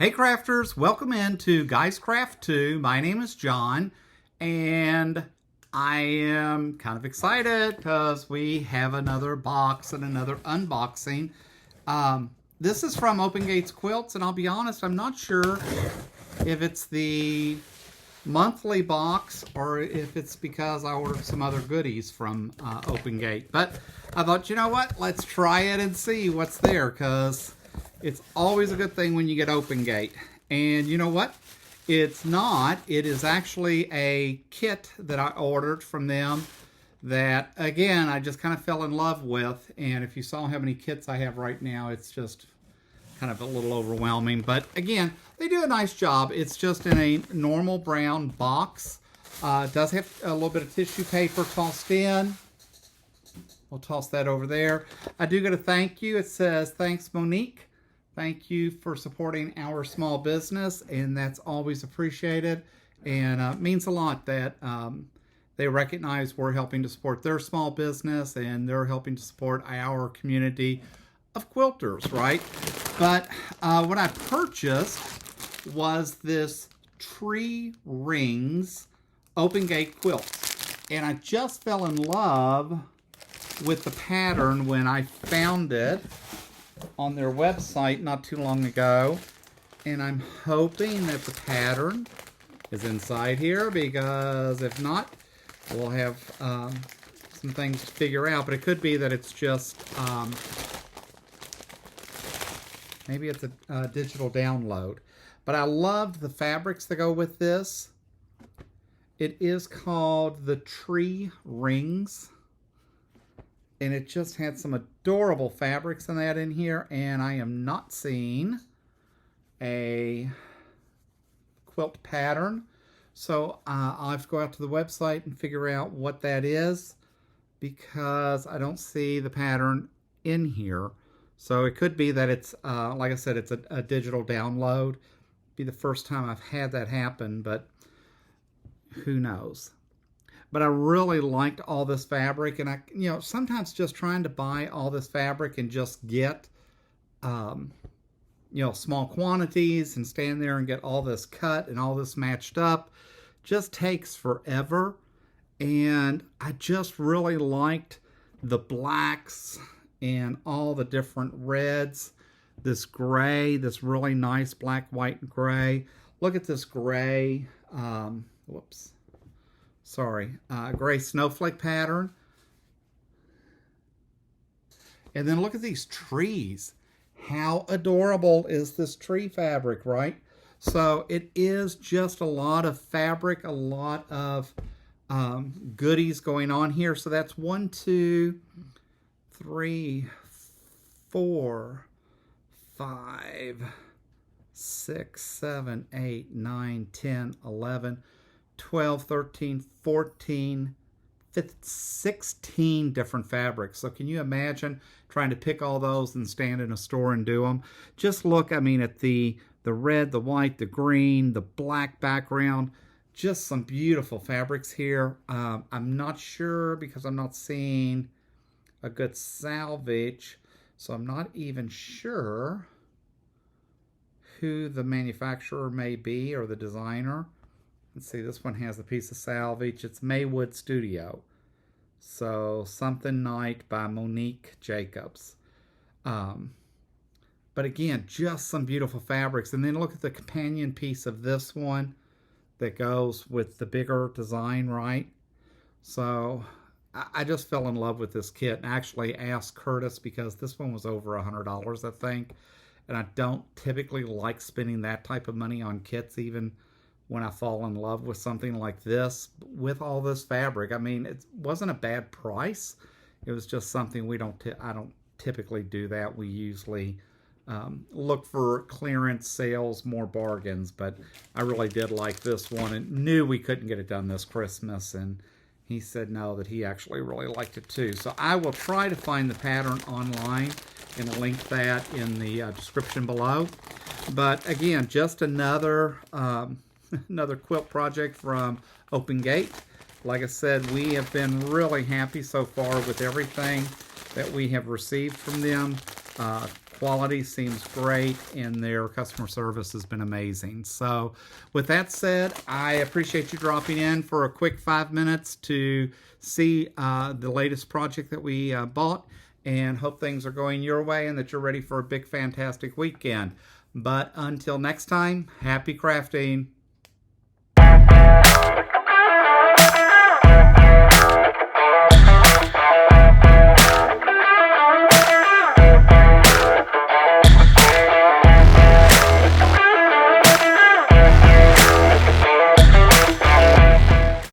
Hey crafters, welcome into Guys Craft 2. My name is John and I am kind of excited because we have another box and another unboxing. This is from Open Gates Quilts, and I'll be honest, I'm not sure if it's the monthly box or if it's because I ordered some other goodies from Open Gate. But I thought, you know what, let's try it and see what's there, because it's always a good thing when you get Open Gate. And you know what? It's not. It is actually a kit that I ordered from them that, again, I just kind of fell in love with. And if you saw how many kits I have right now, it's just kind of a little overwhelming. But again, they do a nice job. It's just in a normal brown box. It does have a little bit of tissue paper tossed in. We'll toss that over there. I do get a thank you. It says, "Thanks, Monique. Thank you for supporting our small business," and that's always appreciated, and means a lot that they recognize we're helping to support their small business and they're helping to support our community of quilters, right? But what I purchased was this Tree Rings Open Gate quilt, and I just fell in love with the pattern when I found it on their website not too long ago, and I'm hoping that the pattern is inside here, because if not, we'll have some things to figure out. But it could be that it's just maybe it's a digital download. But I loved the fabrics that go with this. It is called the Tree Rings, and it just had some adorable fabrics in that in here, and I am not seeing a quilt pattern. So I'll have to go out to the website and figure out what that is, because I don't see the pattern in here. So it could be that it's, like I said, it's a digital download. Be the first time I've had that happen, but who knows. But I really liked all this fabric, and sometimes just trying to buy all this fabric and just get, small quantities and stand there and get all this cut and all this matched up just takes forever. And I just really liked the blacks and all the different reds, this gray, this really nice black, white, and gray. Look at this gray, gray snowflake pattern. And then look at these trees. How adorable is this tree fabric, right? So it is just a lot of fabric, a lot of goodies going on here. So that's 1, 2, 3, 4, 5, 6, 7, 8, 9, 10, 11, 12, 13, 14, 15, 16 different fabrics. So can you imagine trying to pick all those and stand in a store and do them? Just look, at the red, the white, the green, the black background. Just some beautiful fabrics here. I'm not sure, because I'm not seeing a good salvage, so I'm not even sure who the manufacturer may be or the designer. Let's see, this one has a piece of salvage. It's Maywood Studio. So, Something Night by Monique Jacobs. But again, just some beautiful fabrics. And then look at the companion piece of this one that goes with the bigger design, right? So, I just fell in love with this kit, and actually asked Curtis, because this one was over $100, I think. And I don't typically like spending that type of money on kits, even when I fall in love with something like this, with all this fabric. I mean, it wasn't a bad price. It was just something I don't typically do that. We usually look for clearance sales, more bargains, but I really did like this one and knew we couldn't get it done this Christmas, and he said no, that he actually really liked it too. So I will try to find the pattern online and link that in the description below. But again, just another another quilt project from Open Gate. Like I said, we have been really happy so far with everything that we have received from them. quality seems great, and their customer service has been amazing. So with that said, I appreciate you dropping in for a quick 5 minutes to see the latest project that we bought, and hope things are going your way and that you're ready for a big fantastic weekend. But until next time, happy crafting.